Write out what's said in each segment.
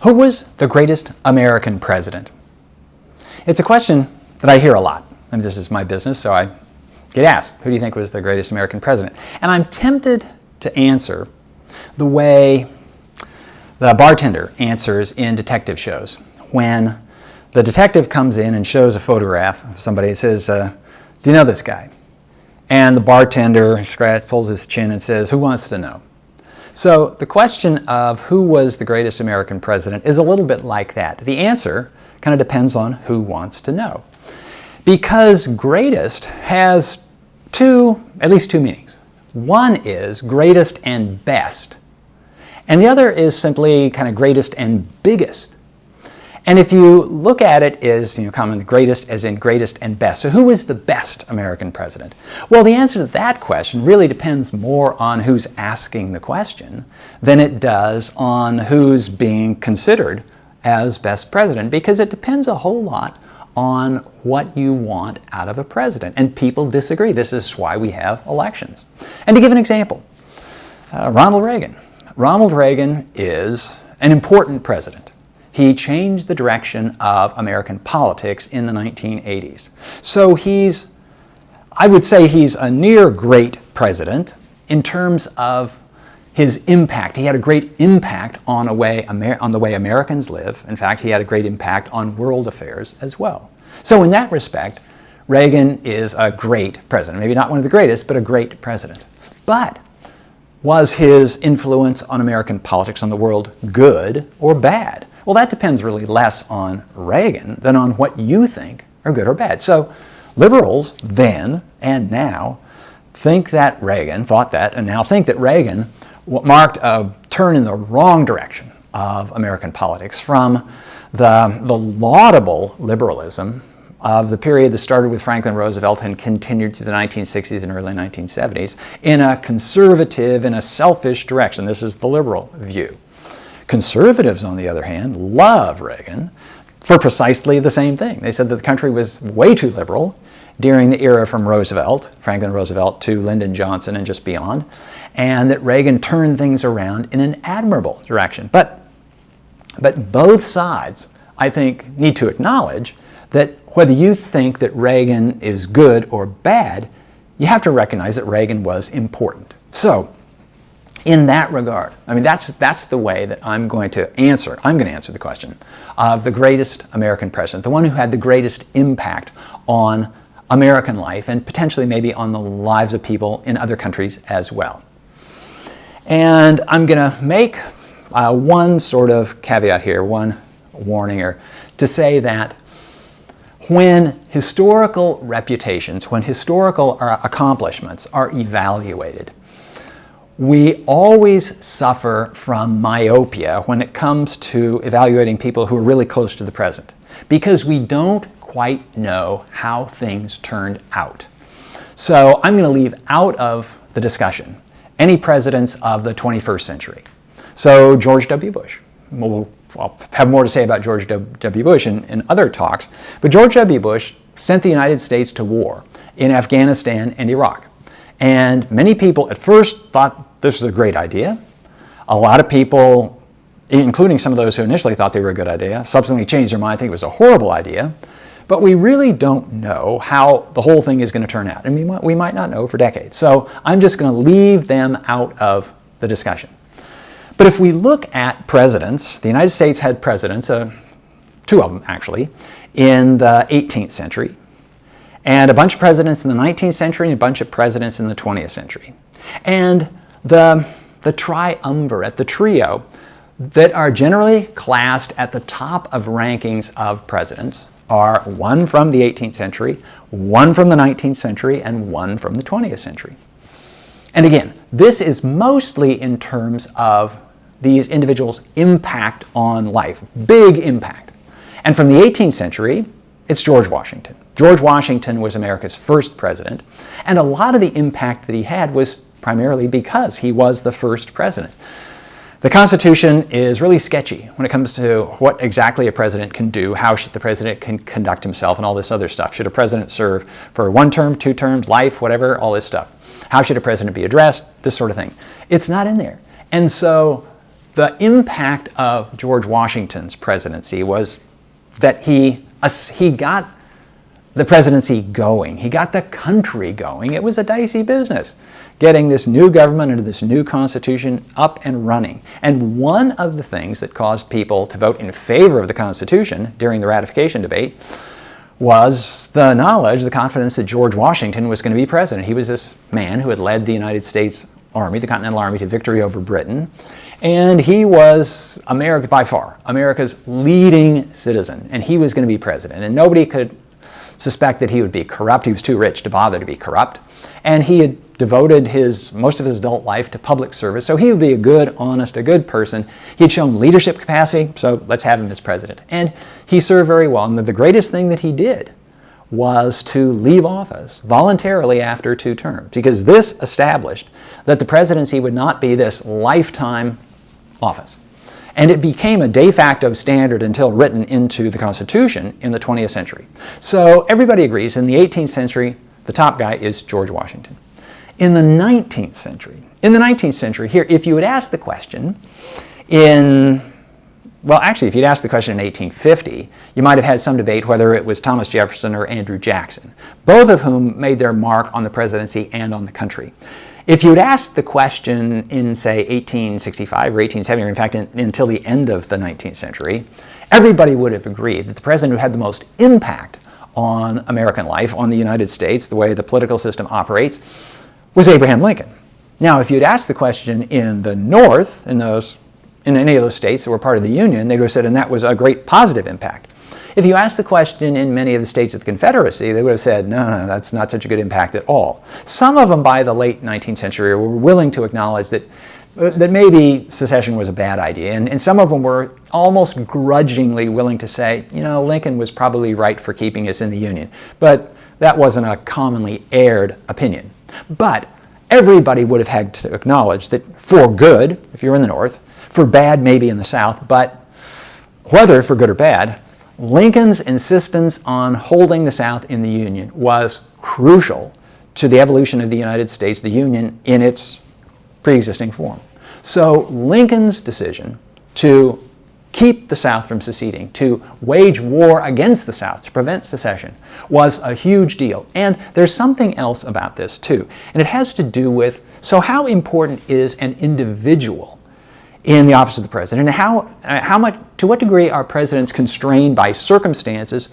Who was the greatest American president? It's a question that I hear a lot. I mean, this is my business, so I get asked, who do you think was the greatest American president? And I'm tempted to answer the way the bartender answers in detective shows. When the detective comes in and shows a photograph of somebody and says, do you know this guy? And the bartender pulls his chin and says, who wants to know? So the question of who was the greatest American president is a little bit like that. The answer kind of depends on who wants to know. Because greatest has at least two meanings. One is greatest and best, and the other is simply kind of greatest and biggest. And if you look at it as, common greatest as in greatest and best. So who is the best American president? Well, the answer to that question really depends more on who's asking the question than it does on who's being considered as best president, because it depends a whole lot on what you want out of a president. And people disagree. This is why we have elections. And to give an example, Ronald Reagan. Ronald Reagan is an important president. He changed the direction of American politics in the 1980s. So I would say he's a near great president in terms of his impact. He had a great impact on the way Americans live. In fact, he had a great impact on world affairs as well. So in that respect, Reagan is a great president. Maybe not one of the greatest, but a great president. But was his influence on American politics, on the world, good or bad? Well, that depends really less on Reagan than on what you think are good or bad. So liberals then and now thought that, and now think that Reagan marked a turn in the wrong direction of American politics from the laudable liberalism of the period that started with Franklin Roosevelt and continued through the 1960s and early 1970s in a conservative, in a selfish direction. This is the liberal view. Conservatives, on the other hand, love Reagan for precisely the same thing. They said that the country was way too liberal during the era from Franklin Roosevelt, to Lyndon Johnson and just beyond, and that Reagan turned things around in an admirable direction. But both sides, I think, need to acknowledge that whether you think that Reagan is good or bad, you have to recognize that Reagan was important. So, in that regard, I mean, that's the way that I'm going to answer the question of the greatest American president, the one who had the greatest impact on American life and potentially maybe on the lives of people in other countries as well. And I'm going to make one sort of caveat here, one warning here, to say that when historical reputations, when historical accomplishments are evaluated, we always suffer from myopia when it comes to evaluating people who are really close to the present, because we don't quite know how things turned out. So I'm going to leave out of the discussion any presidents of the 21st century. So George W. Bush. I'll have more to say about George W. Bush in other talks, but George W. Bush sent the United States to war in Afghanistan and Iraq. And many people at first thought this was a great idea. A lot of people, including some of those who initially thought they were a good idea, subsequently changed their mind, think it was a horrible idea. But we really don't know how the whole thing is going to turn out. And we might not know for decades. So I'm just going to leave them out of the discussion. But if we look at presidents, the United States had presidents, two of them actually, in the 18th century, and a bunch of presidents in the 19th century and a bunch of presidents in the 20th century. And the triumvirate, the trio, that are generally classed at the top of rankings of presidents are one from the 18th century, one from the 19th century, and one from the 20th century. And again, this is mostly in terms of these individuals' impact on life, big impact. And from the 18th century, it's George Washington. George Washington was America's first president, and a lot of the impact that he had was primarily because he was the first president. The Constitution is really sketchy when it comes to what exactly a president can do, how the president can conduct himself, and all this other stuff. Should a president serve for 1 term, 2 terms, life, whatever, all this stuff? How should a president be addressed? This sort of thing. It's not in there. And so The impact of George Washington's presidency was that he got the presidency going. He got the country going. It was a dicey business, getting this new government and this new Constitution up and running. And one of the things that caused people to vote in favor of the Constitution during the ratification debate was the knowledge, the confidence that George Washington was going to be president. He was this man who had led the United States Army, the Continental Army, to victory over Britain. And he was America, by far, America's leading citizen. And he was going to be president. And nobody could suspect that he would be corrupt. He was too rich to bother to be corrupt. And he had devoted most of his adult life to public service. So he would be a good, honest, a good person. He had shown leadership capacity, so let's have him as president. And he served very well. And the greatest thing that he did was to leave office voluntarily after 2 terms, because this established that the presidency would not be this lifetime office. And it became a de facto standard until written into the Constitution in the 20th century. So everybody agrees in the 18th century, the top guy is George Washington. In the 19th century here, if you had asked the question if you'd asked the question in 1850, you might have had some debate whether it was Thomas Jefferson or Andrew Jackson, both of whom made their mark on the presidency and on the country. If you'd asked the question in, say, 1865 or 1870, or in fact until the end of the 19th century, everybody would have agreed that the president who had the most impact on American life, on the United States, the way the political system operates, was Abraham Lincoln. Now, if you'd asked the question in the North, in any of those states that were part of the Union, they would have said, and that was a great positive impact. If you asked the question in many of the states of the Confederacy, they would have said, no, that's not such a good impact at all. Some of them by the late 19th century were willing to acknowledge that maybe secession was a bad idea, and some of them were almost grudgingly willing to say, Lincoln was probably right for keeping us in the Union. But that wasn't a commonly aired opinion. But everybody would have had to acknowledge that for good, if you're in the North, for bad maybe in the South, but whether for good or bad, Lincoln's insistence on holding the South in the Union was crucial to the evolution of the United States, the Union in its pre-existing form. So Lincoln's decision to keep the South from seceding, to wage war against the South, to prevent secession, was a huge deal. And there's something else about this too, and it has to do with, so how important is an individual in the office of the president, and to what degree are presidents constrained by circumstances?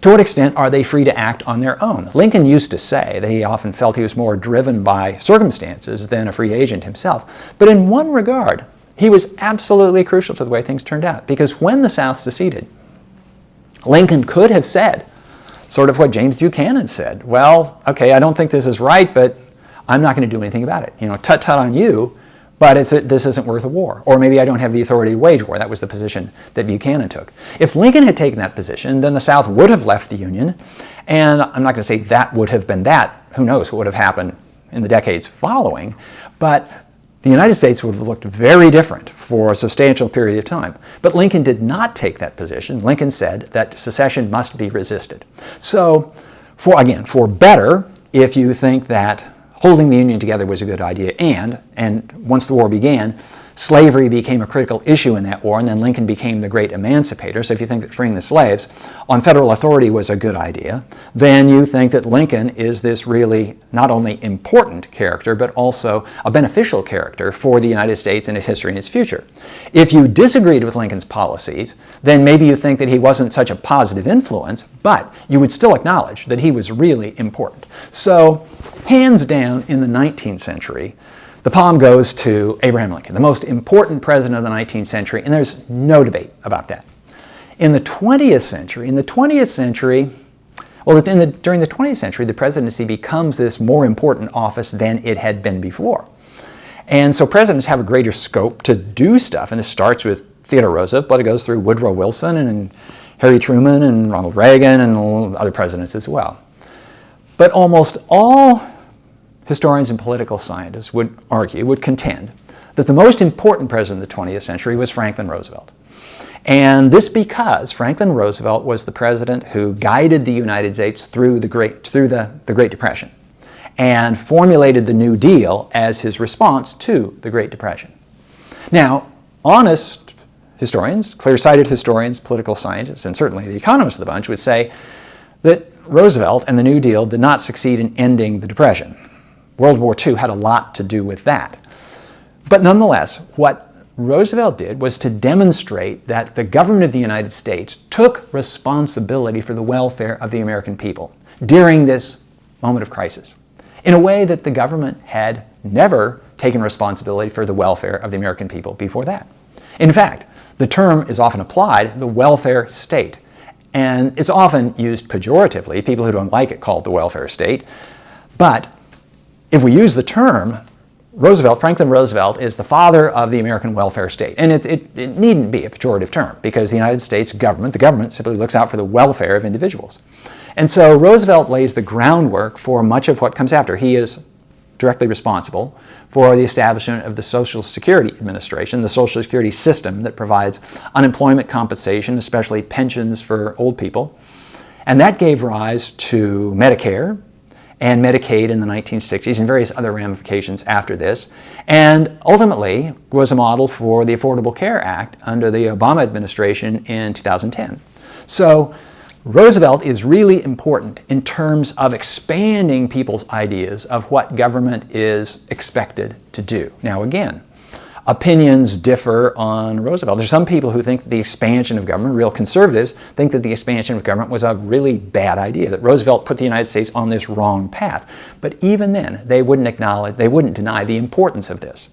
To what extent are they free to act on their own? Lincoln used to say that he often felt he was more driven by circumstances than a free agent himself. But in one regard, he was absolutely crucial to the way things turned out, because when the South seceded, Lincoln could have said sort of what James Buchanan said. Well, okay, I don't think this is right, but I'm not going to do anything about it. Tut-tut on you, but this isn't worth a war. Or maybe I don't have the authority to wage war. That was the position that Buchanan took. If Lincoln had taken that position, then the South would have left the Union. And I'm not going to say that would have been that. Who knows what would have happened in the decades following. But the United States would have looked very different for a substantial period of time. But Lincoln did not take that position. Lincoln said that secession must be resisted. So, for better, if you think that holding the Union together was a good idea, and once the war began, slavery became a critical issue in that war, and then Lincoln became the great emancipator. So if you think that freeing the slaves on federal authority was a good idea, then you think that Lincoln is this really not only important character, but also a beneficial character for the United States and its history and its future. If you disagreed with Lincoln's policies, then maybe you think that he wasn't such a positive influence, but you would still acknowledge that he was really important. So, hands down, in the 19th century, the palm goes to Abraham Lincoln, the most important president of the 19th century, and there's no debate about that. In the 20th century, during the 20th century, the presidency becomes this more important office than it had been before. And so presidents have a greater scope to do stuff, and this starts with Theodore Roosevelt, but it goes through Woodrow Wilson and Harry Truman and Ronald Reagan and other presidents as well. But almost all historians and political scientists would contend that the most important president of the 20th century was Franklin Roosevelt. And this because Franklin Roosevelt was the president who guided the United States through the Great Depression and formulated the New Deal as his response to the Great Depression. Now, honest historians, clear-sighted historians, political scientists, and certainly the economists of the bunch would say that Roosevelt and the New Deal did not succeed in ending the Depression. World War II had a lot to do with that. But nonetheless, what Roosevelt did was to demonstrate that the government of the United States took responsibility for the welfare of the American people during this moment of crisis, in a way that the government had never taken responsibility for the welfare of the American people before that. In fact, the term is often applied, the welfare state, and it's often used pejoratively. People who don't like it call it the welfare state. But if we use the term, Franklin Roosevelt is the father of the American welfare state. And it needn't be a pejorative term, because the United States government, the government simply looks out for the welfare of individuals. And so Roosevelt lays the groundwork for much of what comes after. He is directly responsible for the establishment of the Social Security Administration, the Social Security system that provides unemployment compensation, especially pensions for old people. And that gave rise to Medicare and Medicaid in the 1960s and various other ramifications after this, and ultimately was a model for the Affordable Care Act under the Obama administration in 2010. So Roosevelt is really important in terms of expanding people's ideas of what government is expected to do. Now again, opinions differ on Roosevelt. There's some people who think that the expansion of government, real conservatives, think that the expansion of government was a really bad idea, that Roosevelt put the United States on this wrong path. But even then, they wouldn't deny the importance of this.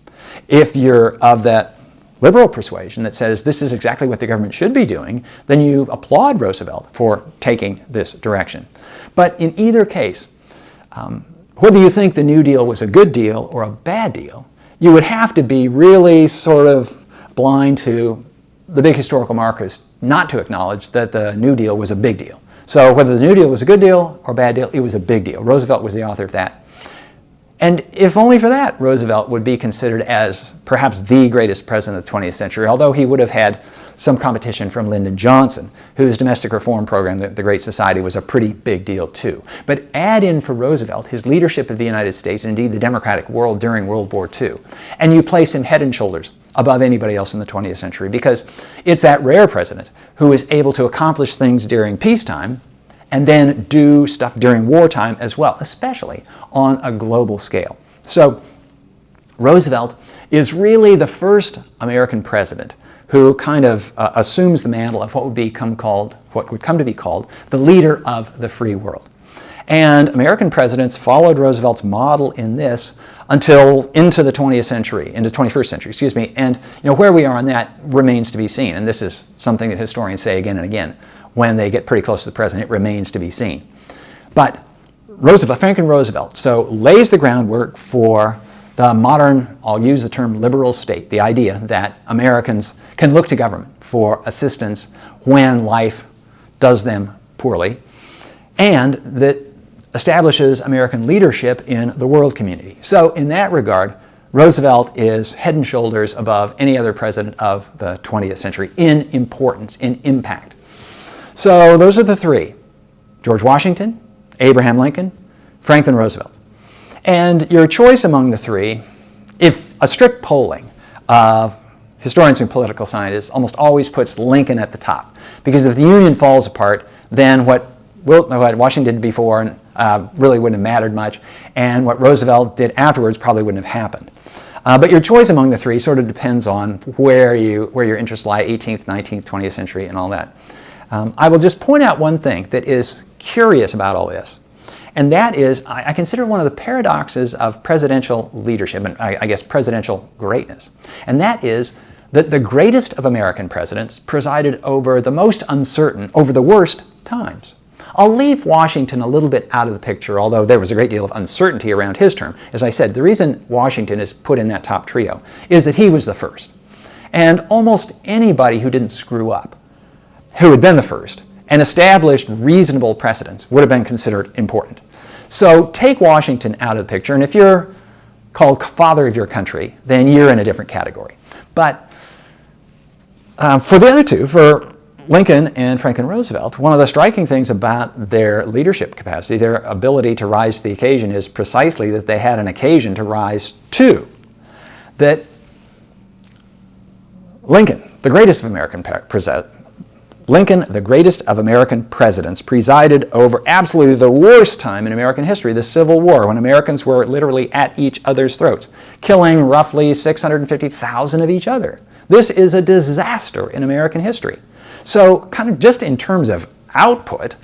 If you're of that liberal persuasion that says this is exactly what the government should be doing, then you applaud Roosevelt for taking this direction. But in either case, whether you think the New Deal was a good deal or a bad deal, you would have to be really sort of blind to the big historical markers not to acknowledge that the New Deal was a big deal. So whether the New Deal was a good deal or a bad deal, it was a big deal. Roosevelt was the author of that. And if only for that, Roosevelt would be considered as perhaps the greatest president of the 20th century, although he would have had some competition from Lyndon Johnson, whose domestic reform program, the Great Society, was a pretty big deal too. But add in for Roosevelt his leadership of the United States, and indeed the democratic world during World War II, and you place him head and shoulders above anybody else in the 20th century, because it's that rare president who is able to accomplish things during peacetime and then do stuff during wartime as well, especially on a global scale. So Roosevelt is really the first American president who kind of assumes the mantle of what would come to be called the leader of the free world. And American presidents followed Roosevelt's model in this until into the 20th century, into 21st century, excuse me. And where we are on that remains to be seen. And this is something that historians say again and again. When they get pretty close to the president, it remains to be seen. But Franklin Roosevelt, so lays the groundwork for the modern, I'll use the term liberal state, the idea that Americans can look to government for assistance when life does them poorly, and that establishes American leadership in the world community. So in that regard, Roosevelt is head and shoulders above any other president of the 20th century in importance, in impact. So those are the three: George Washington, Abraham Lincoln, Franklin Roosevelt. And your choice among the three, if a strict polling of historians and political scientists almost always puts Lincoln at the top. Because if the Union falls apart, then what Washington did before really wouldn't have mattered much, and what Roosevelt did afterwards probably wouldn't have happened. But your choice among the three sort of depends on where your interests lie, 18th, 19th, 20th century, and all that. I will just point out one thing that is curious about all this, and that is I consider one of the paradoxes of presidential leadership, and I guess presidential greatness, and that is that the greatest of American presidents presided over the most uncertain, over the worst times. I'll leave Washington a little bit out of the picture, although there was a great deal of uncertainty around his term. As I said, the reason Washington is put in that top trio is that he was the first. And almost anybody who didn't screw up, who had been the first, and established reasonable precedents, would have been considered important. So take Washington out of the picture, and if you're called father of your country, then you're in a different category. But for the other two, for Lincoln and Franklin Roosevelt, one of the striking things about their leadership capacity, their ability to rise to the occasion, is precisely that they had an occasion to rise to. That Lincoln, the greatest of American Lincoln, the greatest of American presidents, presided over absolutely the worst time in American history, the Civil War, when Americans were literally at each other's throats, killing roughly 650,000 of each other. This is a disaster in American history. So kind of just in terms of output,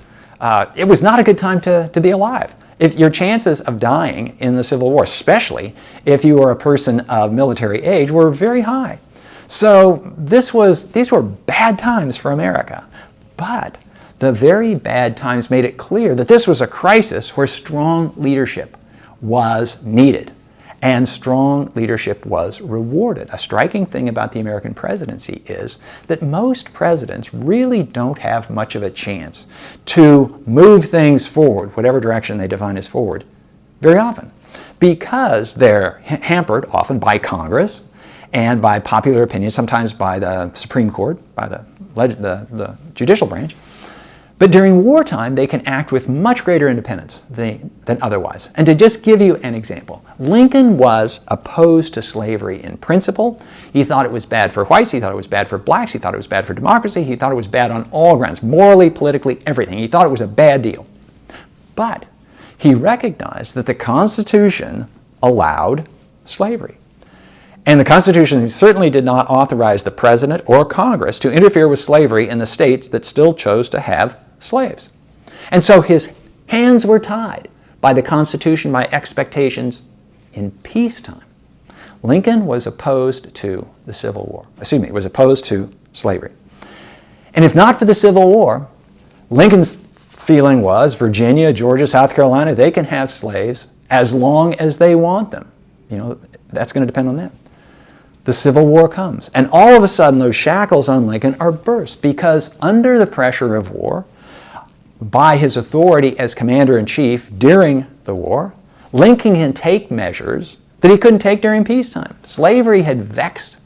it was not a good time to be alive. If your chances of dying in the Civil War, especially if you were a person of military age, were very high. So these were bad times for America. But the very bad times made it clear that this was a crisis where strong leadership was needed. And strong leadership was rewarded. A striking thing about the American presidency is that most presidents really don't have much of a chance to move things forward, whatever direction they define as forward, very often, because they're hampered often by Congress and by popular opinion, sometimes by the Supreme Court, by the judicial branch. But during wartime, they can act with much greater independence than otherwise. And to just give you an example, Lincoln was opposed to slavery in principle. He thought it was bad for whites. He thought it was bad for blacks. He thought it was bad for democracy. He thought it was bad on all grounds, morally, politically, everything. He thought it was a bad deal. But he recognized that the Constitution allowed slavery. And the Constitution certainly did not authorize the President or Congress to interfere with slavery in the states that still chose to have slaves. And so his hands were tied by the Constitution, by expectations in peacetime. Lincoln was opposed to the Civil War. Was opposed to slavery. And if not for the Civil War, Lincoln's feeling was Virginia, Georgia, South Carolina, they can have slaves as long as they want them. That's going to depend on them. The Civil War comes, and all of a sudden those shackles on Lincoln are burst because under the pressure of war, by his authority as commander-in-chief during the war, Lincoln can take measures that he couldn't take during peacetime. Slavery had vexed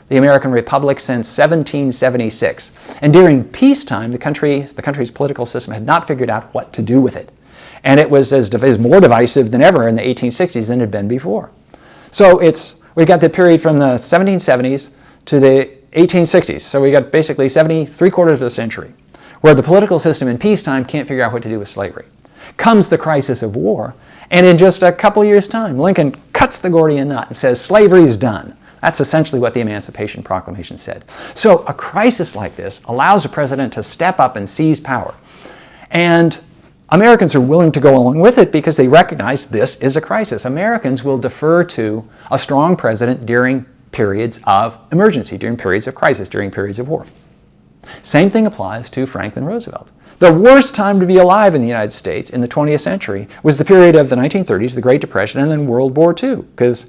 the American Republic since 1776, and during peacetime the country's political system had not figured out what to do with it. And it was more divisive than ever in the 1860s than it had been before. So we got the period from the 1770s to the 1860s. So we got basically 3/4 of a century where the political system in peacetime can't figure out what to do with slavery. Comes the crisis of war, and in just a couple years' time, Lincoln cuts the Gordian knot and says, slavery's done. That's essentially what the Emancipation Proclamation said. So a crisis like this allows a president to step up and seize power. And Americans are willing to go along with it because they recognize this is a crisis. Americans will defer to a strong president during periods of emergency, during periods of crisis, during periods of war. Same thing applies to Franklin Roosevelt. The worst time to be alive in the United States in the 20th century was the period of the 1930s, the Great Depression, and then World War II, because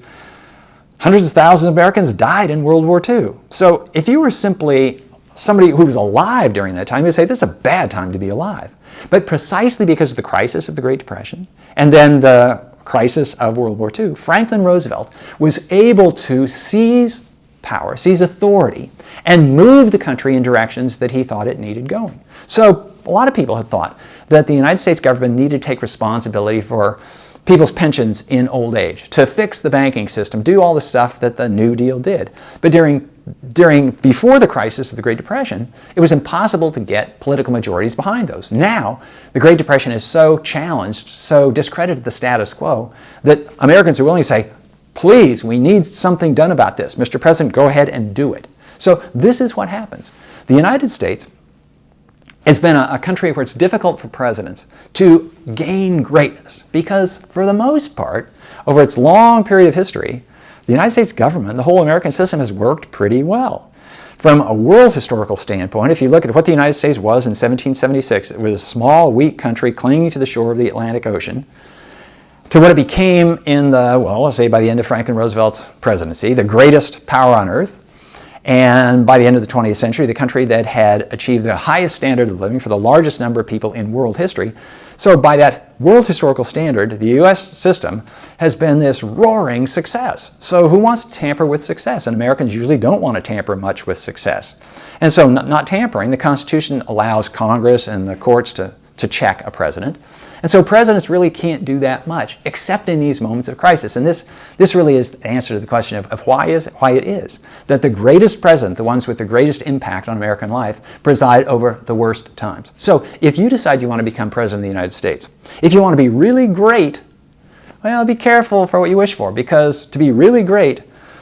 hundreds of thousands of Americans died in World War II. So if you were simply somebody who was alive during that time, you'd say this is a bad time to be alive. But precisely because of the crisis of the Great Depression and then the crisis of World War II, Franklin Roosevelt was able to seize power, seize authority, and move the country in directions that he thought it needed going. So a lot of people had thought that the United States government needed to take responsibility for people's pensions in old age, to fix the banking system, do all the stuff that the New Deal did. But before the crisis of the Great Depression, it was impossible to get political majorities behind those. Now, the Great Depression is so challenged, so discredited the status quo, that Americans are willing to say, please, we need something done about this. Mr. President, go ahead and do it. So this is what happens. The United States has been a country where it's difficult for presidents to gain greatness because, for the most part, over its long period of history, the United States government, the whole American system, has worked pretty well. From a world historical standpoint, if you look at what the United States was in 1776, it was a small, weak country clinging to the shore of the Atlantic Ocean, to what it became in let's say by the end of Franklin Roosevelt's presidency, the greatest power on earth. And by the end of the 20th century, the country that had achieved the highest standard of living for the largest number of people in world history. So by that world historical standard, the U.S. system has been this roaring success. So who wants to tamper with success? And Americans usually don't want to tamper much with success. And so not tampering, the Constitution allows Congress and the courts to to check a president. And so presidents really can't do that much, except in these moments of crisis. And this really is the answer to the question of why it is that the greatest president, the ones with the greatest impact on American life, preside over the worst times. So if you decide you want to become president of the United States, if you want to be really great, well, be careful for what you wish for, because to be really great,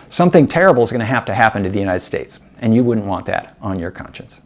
something terrible is going to happen to the United States, and you wouldn't want that on your conscience.